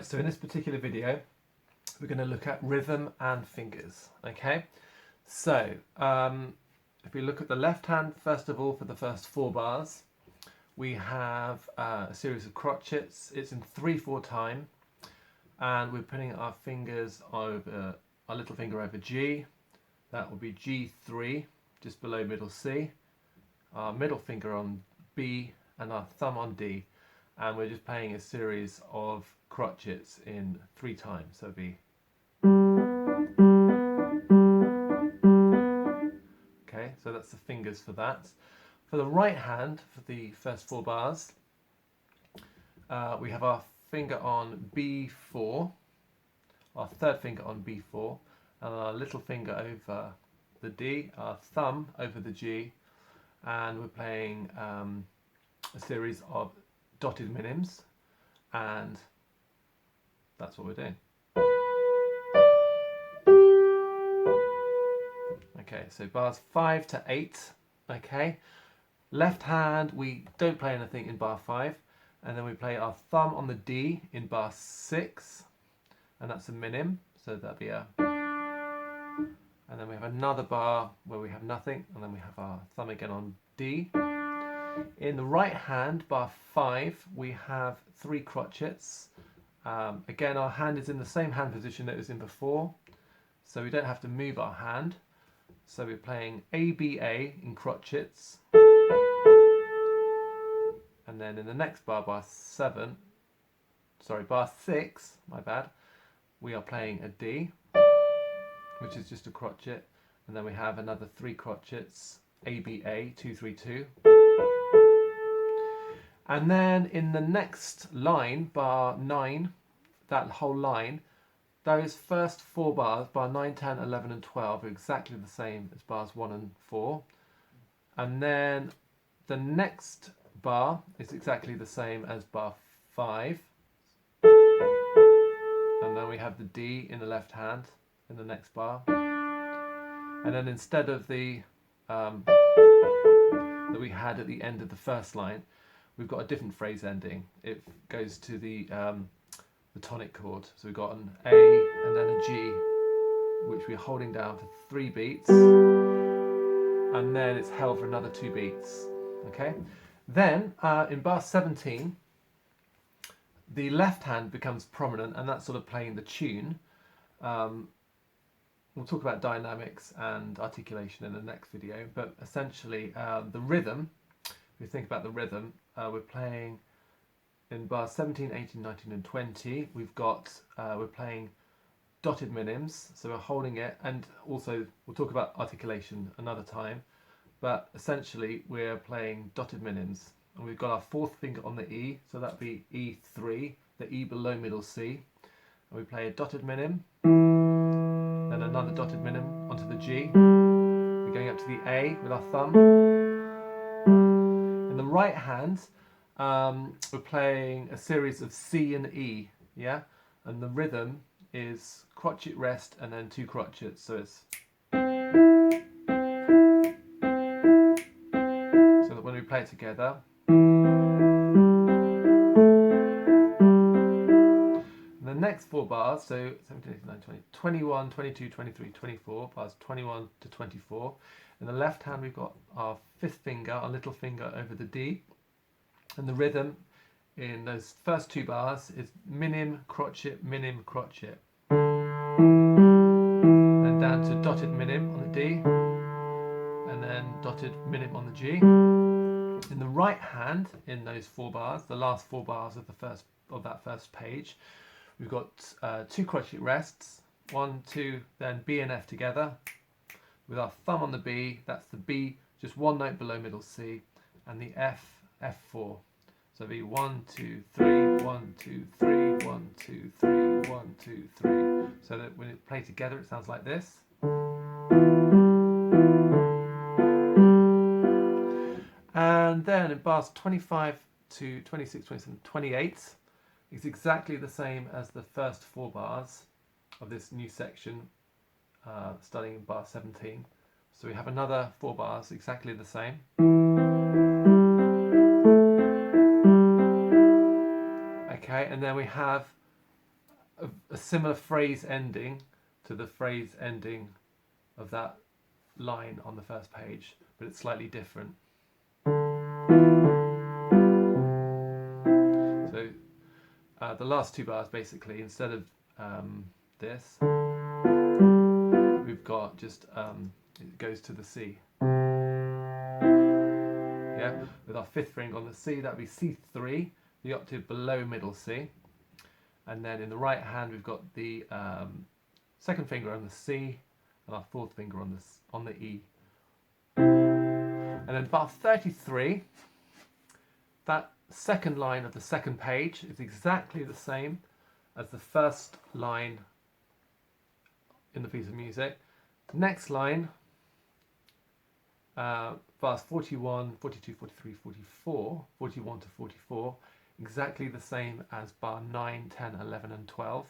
Right, so in this particular video, we're going to look at rhythm and fingers, okay? So, if we look at the left hand, first of all, for the first 4 bars, we have a series of crotchets. It's in 3/4 time, and we're putting our fingers over, our little finger over G. That will be G3, just below middle C. Our middle finger on B, and our thumb on D. And we're just playing a series of crotchets in 3 times. So it'll be. Okay, so that's the fingers for that. For the right hand, for the first 4 bars, we have our finger on B4, our third finger on B4, and our little finger over the D, our thumb over the G, and we're playing a series of dotted minims, and that's what we're doing. Okay, so bars 5 to 8, okay. Left hand, we don't play anything in bar 5, and then we play our thumb on the D in bar 6, and that's a minim, so that'll be a, and then we have another bar where we have nothing, and then we have our thumb again on D. In the right hand, bar 5, we have 3 crotchets. Again, our hand is in the same hand position that it was in before, so we don't have to move our hand. So we're playing ABA in crotchets. And then in the next bar, bar 6, my bad, we are playing a D, which is just a crotchet. And then we have another 3 crotchets, ABA, 2, 3, 2. And then in the next line, bar 9, that whole line, those first 4 bars, bar 9, 10, 11 and 12, are exactly the same as bars 1 and 4. And then the next bar is exactly the same as bar 5. And then we have the D in the left hand in the next bar. And then instead of the that we had at the end of the first line, we've got a different phrase ending. It goes to the tonic chord. So we've got an A and then a G, which we're holding down for 3 beats, and then it's held for another 2 beats. Okay. Then in bar 17, the left hand becomes prominent, and that's sort of playing the tune. We'll talk about dynamics and articulation in the next video, but essentially the rhythm, if you think about the rhythm, we're playing in bars 17, 18, 19 and 20, we're playing dotted minims, so we're holding it, and also we'll talk about articulation another time, but essentially we're playing dotted minims, and we've got our 4th finger on the E, so that'd be E3, the E below middle C, and we play a dotted minim, then another dotted minim onto the G, we're going up to the A with our thumb. In the right hand, we're playing a series of C and E, yeah, and the rhythm is crotchet rest and then 2 crotchets, so it's, so that when we play it together, and the next 4 bars, so 17, 18, 19, 20, 21, 22, 23, 24, bars 21 to 24. In the left hand, we've got our 5th finger, our little finger over the D. And the rhythm in those first 2 bars is minim, crotchet, then down to dotted minim on the D, and then dotted minim on the G. In the right hand, in those 4 bars, the last 4 bars of that first page, we've got 2 crotchet rests, 1, 2, then B and F together, with our thumb on the B. That's the B, just 1 note below middle C, and the F, F4. So it'll be 1, 2, 3, 1, 2, 3, 1, 2, 3, 1, 2, 3. So that when it plays together, it sounds like this. And then in bars 25 to 26, 27, 28, it's exactly the same as the first 4 bars of this new section, starting in bar 17. So we have another 4 bars, exactly the same. Okay, and then we have a similar phrase ending to the phrase ending of that line on the first page, but it's slightly different. So the last two bars, basically, instead of this, we've got just it goes to the C. Yeah, with our fifth finger on the C, that would be C3, the octave below middle C. And then in the right hand, we've got the second finger on the C and our fourth finger on the E. And then bar 33, that second line of the second page is exactly the same as the first line in the piece of music. Next line, bars 41, 42, 43, 44, 41 to 44, exactly the same as bar 9, 10, 11 and 12.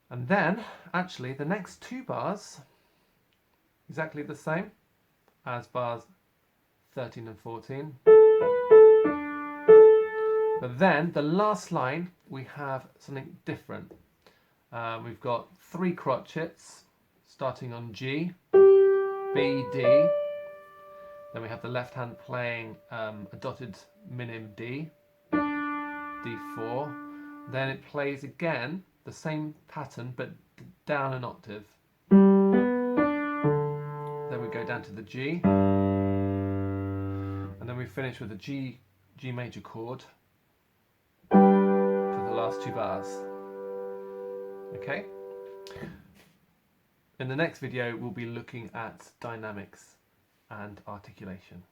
And then, actually, the next two bars, exactly the same as bars 13 and 14. But then, the last line, we have something different. We've got three crotchets, starting on G, B, D. Then we have the left hand playing a dotted minim D, D4. Then it plays again the same pattern but down an octave. Then we go down to the G, and then we finish with a G major chord for the last two bars. Okay? In the next video, we'll be looking at dynamics and articulation.